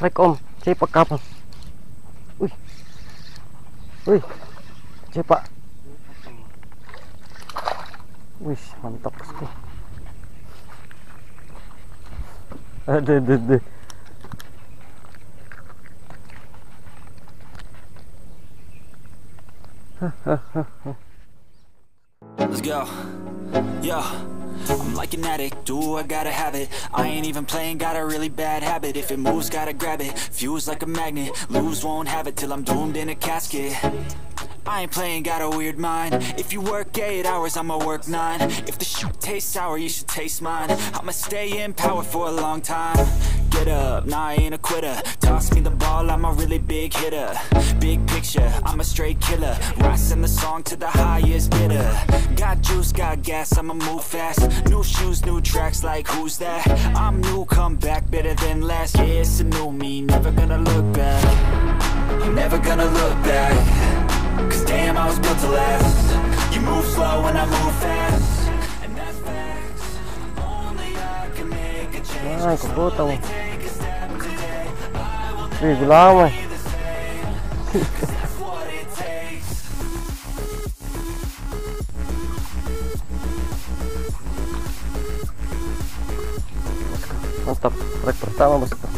Trek om, cepak kapal. Wih, wih, cepak. Wih, mantap bosku. Aduh. Let's go. Yo, I'm like an addict, do I gotta have it. I ain't even playing, got a really bad habit. If it moves, gotta grab it, fuse like a magnet. Lose, won't have it till I'm doomed in a casket. I ain't playing, got a weird mind. If you work 8 hours, I'ma work 9. If the shoot tastes sour, you should taste mine. I'ma stay in power for a long time. Get up, nah, I ain't a quitter. Toss me the ball, I'm a really big hitter. Big picture, I'm a straight killer. Rising the song to the highest bidder. Got juice, got gas, I'ma move fast. New shoes, new tracks, like who's that? I'm new, come back, better than last. Yeah, it's a new me, never gonna look back. I'm never gonna look back. Cause damn, I was built to last. You move slow and I move fast. And that's facts. Only I can make a change. Ay, kukuta mo. Take a step today. I will Wih, gulaw mo. be the same. Cause that's what it takes. Mantap, trek pertama bosku.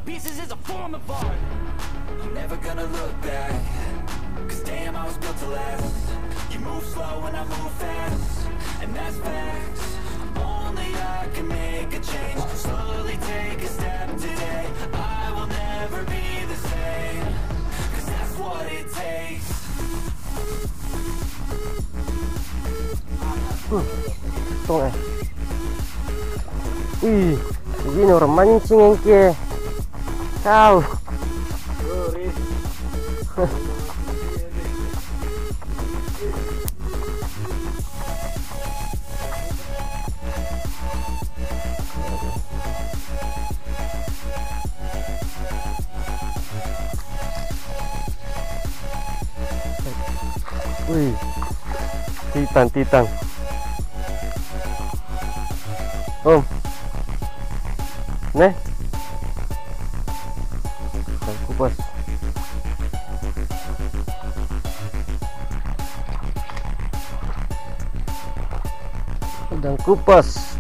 Pieces is a form of art. I'm never gonna look back. Cause damn, I was built to last. You move slow and I move fast. And that's facts. Only I can make a change. Slowly take a step today. I will never be the same. Cause that's what it takes. Ito eh. Wih, begini orang mancing yang kia. Kau. Wih, titan. Om, nih. Kupas. Udang kupas.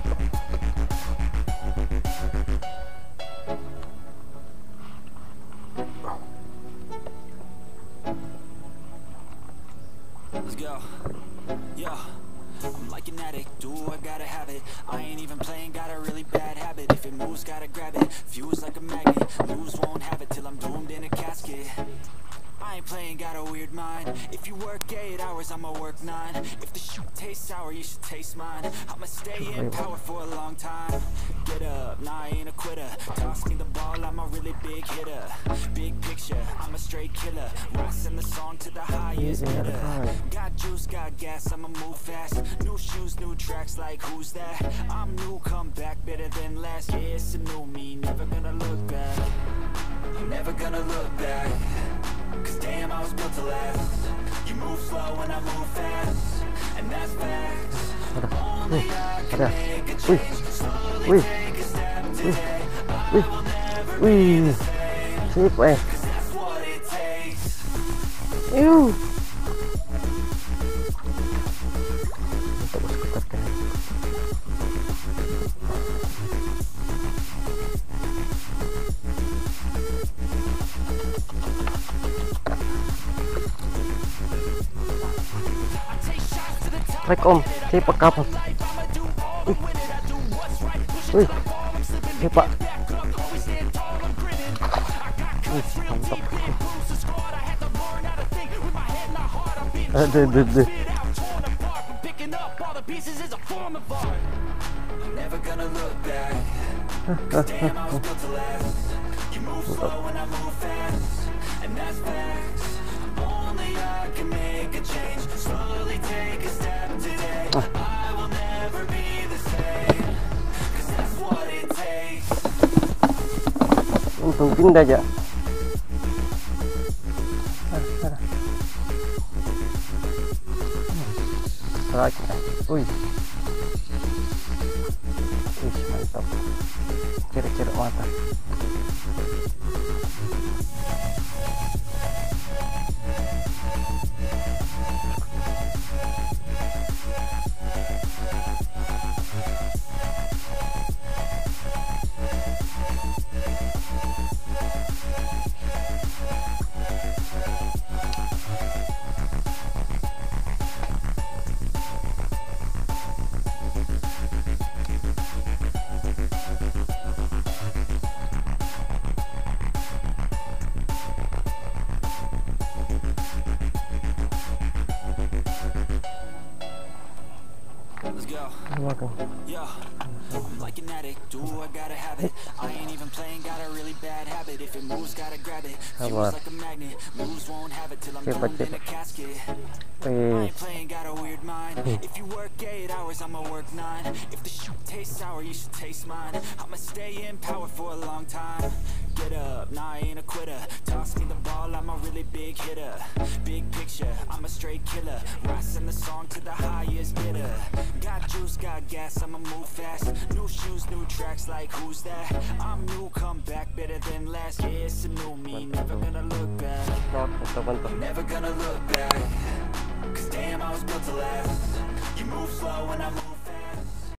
Let's go. Yo, I'm like an addict, do I gotta have it. I ain't even playing, got a really bad habit. If it moves, gotta grab it, fuse like a magnet. Lose, won't have it till I'm doomed in a casket. I ain't playing, got a weird mind. If you work 8 hours, I'ma work 9. If the shoot tastes sour, you should taste mine. I'ma stay in power for a long time. Get up, nah, I ain't a quitter. Toss me the ball, I'm a really big hitter. Big picture, I'm a straight killer. Rising the song to the highest bidder. Got juice, got gas, I'ma move fast. New shoes, new tracks, like who's that? I'm new, come back, better than last. Yeah, it's a new me, never gonna look back. I'm never gonna look back. Cause damn, I was built to last. You move slow and I move fast. And that's facts. Only I can make a change. Slowly take a step today. I will never be the same. Sip eh. Cause that's what it takes. Yuh. Mantap bosku trek. Trek om, cepak kapal. Wih, cepak. Wih, mantap. Aduh. Never gonna look back. Cause damn, I was built to last. You move slow and I move fast. And that's facts. only I can make a change. Slowly take a step today. I will never be the same, 'cause that's what it takes. Untung pindah aja. Lagi. Wih, mantap. Ciri-ciri mata. Let's go. Yeah, I'm like an addict, do I gotta have it. I ain't even playing, got a really bad habit. If it moves, gotta grab it. Feels like a magnet, moves won't have it till I'm doomed in a casket. I ain't playing, got a weird mind. If you work 8 hours, I'ma work 9. If the shoot tastes sour, you should taste mine. I'ma stay in power for a long time. Get up, nah, I ain't a quitter. Toss me the ball, I'm a really big hitter. Big picture, I'm a straight killer. Rising the song to the highest bidder. Got juice, got gas, I'ma move fast. New shoes, new tracks, like who's that? I'm new, come back better than last. Yeah, it's a new me, never gonna look back. Never gonna look back, 'cause damn, I was built to last. You move slow and I move